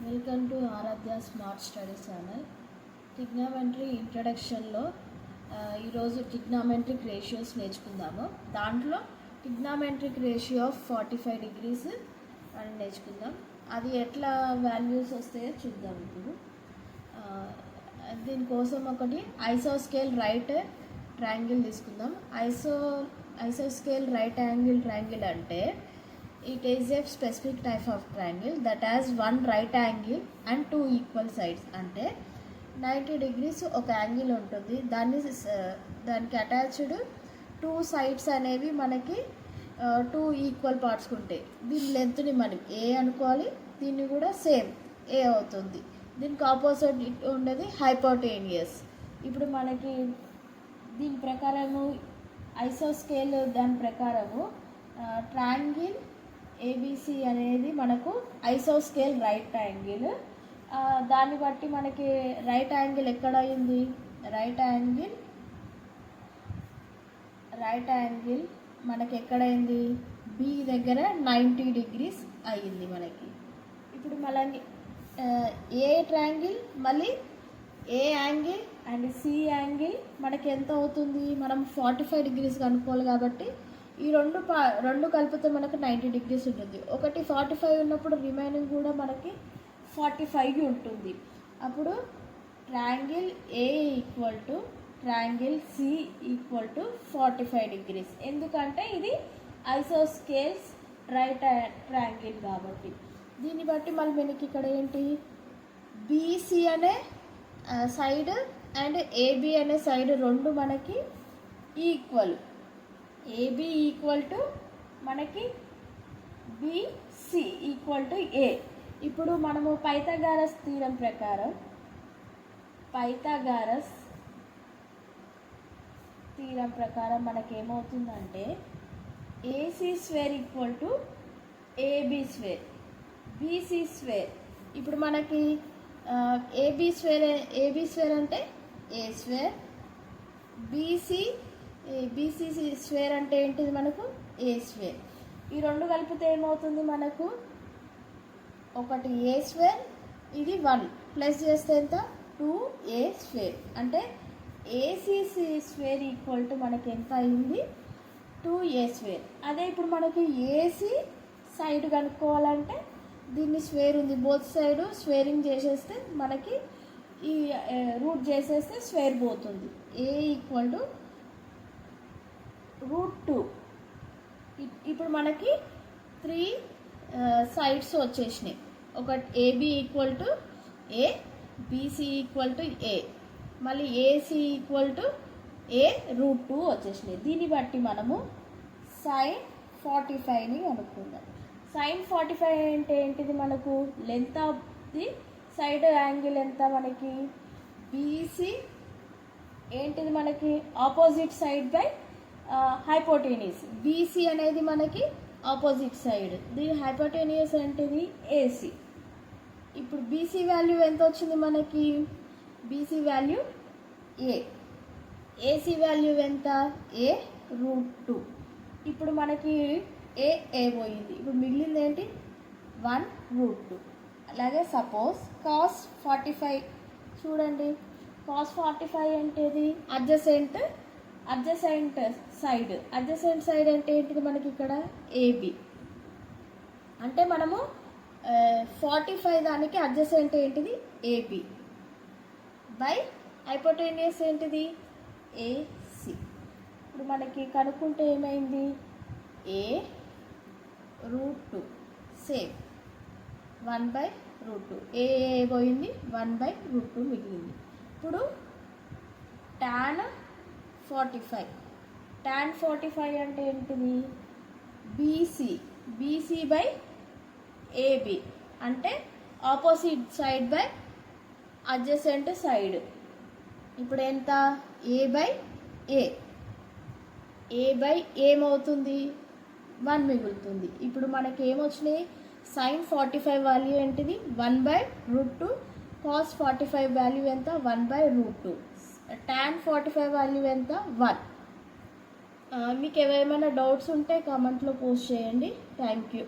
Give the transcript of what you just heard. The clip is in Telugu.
Welcome to Aaradhya smart study channel. Trigonometry ఇంట్రడక్షన్లో ఈరోజు ట్రిగ్నామెంట్రిక్ రేషియోస్ నేర్చుకుందాము. దాంట్లో ట్రిగ్నామెంట్రిక్ రేషియో ఆఫ్ 45 degrees అని నేర్చుకుందాం. అది ఎట్లా వాల్యూస్ వస్తాయో చూద్దాం. ఇప్పుడు దీనికోసం ఒకటి ఐసోస్కేల్ రైట్ ట్రయాంగిల్ తీసుకుందాం. ఐసోస్కేల్ రైట్ యాంగిల్ ట్రయాంగిల్ అంటే it is a specific type of triangle that has one right angle and two equal sides. అంటే 90 degrees ఒక యాంగిల్ ఉంటుంది, దానికి అటాచ్డ్ టూ సైడ్స్ అనేవి మనకి టూ ఈక్వల్ పార్ట్స్కి ఉంటాయి. దీని లెంత్ని మనం ఏ అనుకోవాలి, దీన్ని కూడా సేమ్ ఏ అవుతుంది. దీనికి ఆపోజిట్ ఉండేది హైపోటేనియస్. ఇప్పుడు మనకి దీని ప్రకారము ఐసోస్కేల్ దాని ప్రకారము ట్రయాంగిల్ ఏబిసి అనేది మనకు ఐసోస్కేల్ రైట్ యాంగిల్. దాన్ని బట్టి మనకి రైట్ యాంగిల్ ఎక్కడ అయింది, రైట్ యాంగిల్ మనకి ఎక్కడైంది, బి దగ్గర 90 degrees అయ్యింది మనకి. ఇప్పుడు మళ్ళీ ఏ ట్రయాంగిల్ మళ్ళీ ఏ యాంగిల్ అండ్ సి యాంగిల్ మనకి ఎంత అవుతుంది, మనం 45 degrees కనుక్కోవాలి. కాబట్టి ఈ రెండు కలిపితే మనకు 90 degrees ఉంటుంది. ఒకటి 45 ఉన్నప్పుడు రిమైనింగ్ కూడా మనకి 45 ఉంటుంది. అప్పుడు triangle A equal to triangle C equal to 45 degrees. ఎందుకంటే ఇది ఐసోస్కేల్స్ రైట్ ట్రయాంగిల్ కాబట్టి. దీన్ని బట్టి మళ్ళీ మనకి ఇక్కడ ఏంటి, బీసీ అనే సైడ్ అండ్ ఏబి అనే సైడ్ రెండు మనకి ఈక్వల్. ఏబి ఈక్వల్ టు మనకి బిసి ఈక్వల్ టు ఏ. ఇప్పుడు మనము పైథాగరస్ థీరం ప్రకారం మనకేమవుతుందంటే AC square equal to AB square, BC square. ఇప్పుడు మనకి ఏబి స్క్వేర్ అంటే ఏ స్క్వేర్, బీసీ స్క్వేర్ అంటే ఏంటిది మనకు ఏ స్క్వేర్. ఈ రెండు కలిపితే ఏమవుతుంది మనకు, ఒకటి ఏ స్క్వేర్, ఇది 1 ప్లస్ చేస్తే ఎంత 2a స్క్వేర్. అంటే ఏసీ స్క్వేర్ ఈక్వల్ టు మనకి ఎంత అయింది, 2a స్క్వేర్. అదే ఇప్పుడు మనకి ఏసీ సైడ్ కనుక్కోవాలంటే దీన్ని స్క్వేర్ ఉంది, బోత్ సైడ్ స్క్వేరింగ్ చేసేస్తే మనకి ఈ రూట్ చేసేస్తే స్క్వేర్ పోతుంది. A equal to √2. ఇప్పుడు మనకి 3 సైడ్స్ వచ్చేసినాయి. ఒకటి AB equal to A, BC equal to A, మళ్ళీ ఏసీ ఈక్వల్ టు ఏ √2 వచ్చేసినాయి. దీన్ని బట్టి మనము sin 45ని అనుకుందాం. sin 45 అంటే ఏంటిది, మనకు length of the side angle ఎంత, మనకి బీసీ ఏంటిది మనకి opposite side by hypotenuse. BC అనేది మనకి ఆపోజిట్ సైడ్, దీని హైపోటేనియస్ ఏంటిది ఏసీ. ఇప్పుడు బీసీ వాల్యూ ఎంత వచ్చింది మనకి, బీసీ వాల్యూ ఏ, ఏసీ వాల్యూ ఎంత ఏ √2. ఇప్పుడు మనకి ఏ పోయింది, ఇప్పుడు మిగిలింది ఏంటి 1√2. అలాగే సపోజ్ cos 45 చూడండి, cos 45 ఏంటిది అడ్జసెంట్ సైడ్ అంటే ఏంటిది మనకి ఇక్కడ ఏబి. అంటే మనము 45 దానికి అడ్జసెంట్ ఏంటిది ఏబి బై హైపోటేనియస్ ఏంటిది ఏసి. ఇప్పుడు మనకి కనుక్కుంటే ఏమైంది, ఏ √2 సేమ్ 1/√2. ఏ పోయింది, 1/√2 మిగిలింది. ఇప్పుడు tan 45 అంటే ఏంటిది బీసీ బై ఏబి, అంటే opposite side by adjacent side. ఇప్పుడు ఎంత ఏ బై ఏమవుతుంది 1 మిగులుతుంది. ఇప్పుడు మనకి ఏమొచ్చినాయి, sin 45 వాల్యూ ఏంటిది 1/√2, cos 45 వాల్యూ ఎంత 1/√2, tan 45 వాల్యూ ఎంత 1. మీకు ఏమైనా డౌట్స్ ఉంటే కామెంట్లో పోస్ట్ చేయండి. Thank you.